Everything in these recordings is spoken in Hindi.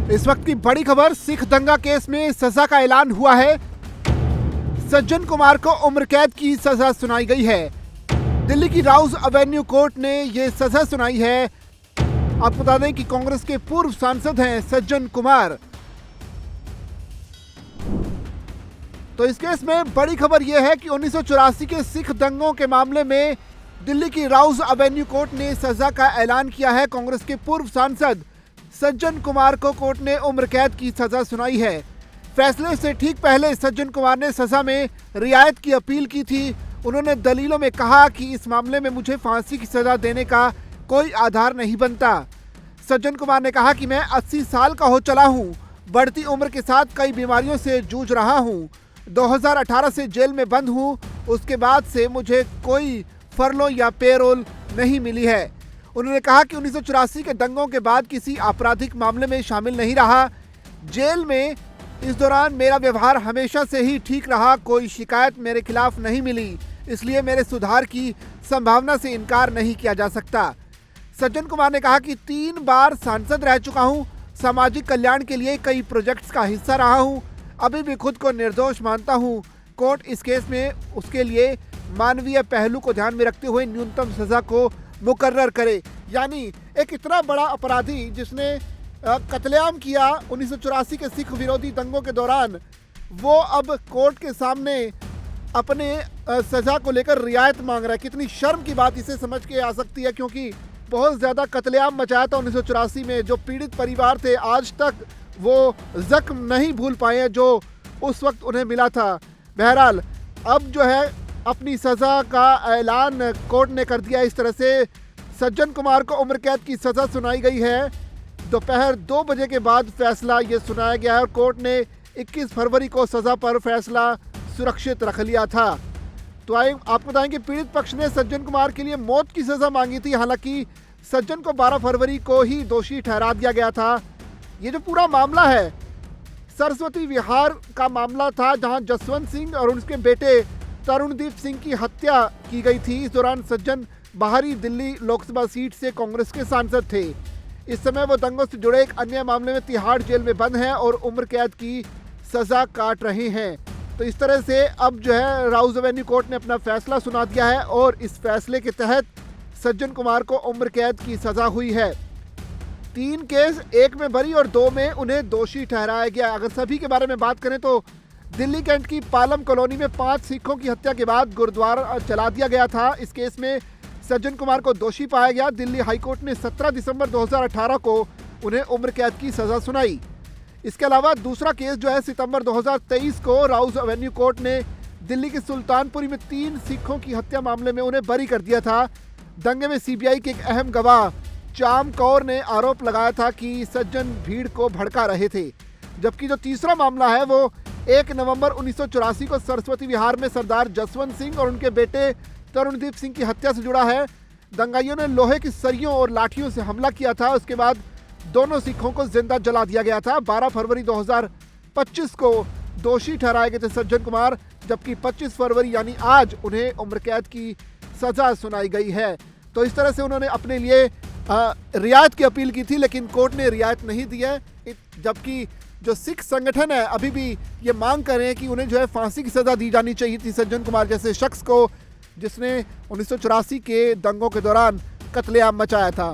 इस वक्त की बड़ी खबर, सिख दंगा केस में सजा का ऐलान हुआ है। सज्जन कुमार को उम्र कैद की सजा सुनाई गई है। दिल्ली की राउज एवेन्यू कोर्ट ने यह सजा सुनाई है। आपको बता दें कि कांग्रेस के पूर्व सांसद हैं सज्जन कुमार। तो इस केस में बड़ी खबर यह है कि 1984 के सिख दंगों के मामले में दिल्ली की राउज एवेन्यू कोर्ट ने सजा का ऐलान किया है। कांग्रेस के पूर्व सांसद सज्जन कुमार को कोर्ट ने उम्र कैद की सजा सुनाई है। फैसले से ठीक पहले सज्जन कुमार ने सजा में रियायत की अपील की थी। उन्होंने दलीलों में कहा कि इस मामले में मुझे फांसी की सजा देने का कोई आधार नहीं बनता। सज्जन कुमार ने कहा कि मैं 80 साल का हो चला हूं, बढ़ती उम्र के साथ कई बीमारियों से जूझ रहा हूं, 2018 से जेल में बंद हूं, उसके बाद से मुझे कोई फरलो या पेरोल नहीं मिली है। उन्होंने कहा कि 1984 के दंगों के बाद किसी आपराधिक मामले में शामिल नहीं रहा। जेल में इस दौरान मेरा व्यवहार हमेशा से ही ठीक रहा, कोई शिकायत मेरे खिलाफ नहीं मिली, इसलिए मेरे सुधार की संभावना से इनकार नहीं किया जा सकता। सज्जन कुमार ने कहा कि 3 बार सांसद रह चुका हूं, सामाजिक कल्याण के लिए कई प्रोजेक्ट्स का हिस्सा रहा हूं, अभी भी खुद को निर्दोष मानता हूं। कोर्ट इस केस में उसके लिए मानवीय पहलू को ध्यान में रखते हुए न्यूनतम सजा को मुकर्रर करे। यानी एक इतना बड़ा अपराधी जिसने कत्लेआम किया 1984 के सिख विरोधी दंगों के दौरान, वो अब कोर्ट के सामने अपने सजा को लेकर रियायत मांग रहा है। कितनी शर्म की बात इसे समझ के आ सकती है, क्योंकि बहुत ज़्यादा कत्लेआम मचाया था 1984 में। जो पीड़ित परिवार थे आज तक वो जख्म नहीं भूल पाए जो उस वक्त उन्हें मिला था। बहरहाल अब जो है अपनी सज़ा का ऐलान कोर्ट ने कर दिया। इस तरह से सज्जन कुमार को उम्र कैद की सज़ा सुनाई गई है। दोपहर 2 बजे के बाद फैसला ये सुनाया गया है और कोर्ट ने 21 फरवरी को सज़ा पर फैसला सुरक्षित रख लिया था। तो आइए आपको बताएं कि पीड़ित पक्ष ने सज्जन कुमार के लिए मौत की सज़ा मांगी थी। हालांकि सज्जन को 12 फरवरी को ही दोषी ठहरा दिया गया था। ये जो पूरा मामला है सरस्वती विहार का मामला था, जहां जसवंत सिंह और उनके बेटे तरुणदीप सिंह की हत्या की गई थी। इस दौरान सज्जन बाहरी दिल्ली लोकसभा सीट से कांग्रेस के सांसद थे। इस समय वो दंगों से जुड़े एक अन्य मामले में तिहाड़ जेल में बंद हैं और उम्र कैद की सजा काट रहे हैं। तो इस तरह से अब जो है राउज एवेन्यू कोर्ट ने अपना फैसला सुना दिया है और इस फैसले के तहत सज्जन कुमार को उम्र कैद की सजा हुई है। 3 केस, 1 में बरी और 2 में उन्हें दोषी ठहराया गया। अगर सभी के बारे में बात करें तो दिल्ली कैंट की पालम कॉलोनी में 5 सिखों की हत्या के बाद गुरुद्वारा जला दिया गया था। इस केस में सज्जन कुमार को दोषी पाया गया। दिल्ली हाईकोर्ट ने 17 दिसंबर 2018 को उन्हें उम्र कैद की सजा सुनाई। इसके अलावा दूसरा केस जो है सितंबर 2023 को राउज एवेन्यू कोर्ट ने दिल्ली के सुल्तानपुरी में 3 सिखों की हत्या मामले में उन्हें बरी कर दिया था। दंगे में सीबीआई के एक अहम गवाह चाम कौर ने आरोप लगाया था कि सज्जन भीड़ को भड़का रहे थे। जबकि जो तीसरा मामला है वो 1 नवंबर 1984 को सरस्वती विहार में सरदार जसवंत सिंह और उनके बेटे तरुणदीप सिंह की हत्या से जुड़ा है। दंगाइयों ने लोहे की सरियों और लाठियों से हमला किया था। उसके बाद दोनों सिखों को जिंदा जला दिया गया था। 12 फरवरी 2025 को दोषी ठहराए गए थे सज्जन कुमार, जबकि 25 फरवरी यानी आज उन्हें उम्र कैद की सजा सुनाई गई है। तो इस तरह से उन्होंने अपने लिए रियायत की अपील की थी, लेकिन कोर्ट ने रियायत नहीं दी है। जबकि जो सिख संगठन है अभी भी ये मांग कर रहे हैं कि उन्हें जो है फांसी की सजा दी जानी चाहिए थी सज्जन कुमार जैसे शख्स को, जिसने 1984 के दंगों के दौरान कत्लेआम मचाया था।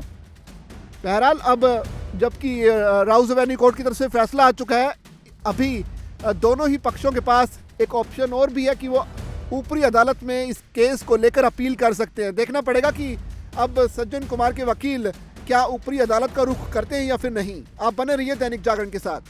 बहरहाल अब जबकि राउज एवेन्यू कोर्ट की तरफ से फैसला आ चुका है, अभी दोनों ही पक्षों के पास एक ऑप्शन और भी है कि वो ऊपरी अदालत में इस केस को लेकर अपील कर सकते हैं। देखना पड़ेगा कि अब सज्जन कुमार के वकील क्या ऊपरी अदालत का रुख करते हैं या फिर नहीं। आप बने रहिए दैनिक जागरण के साथ।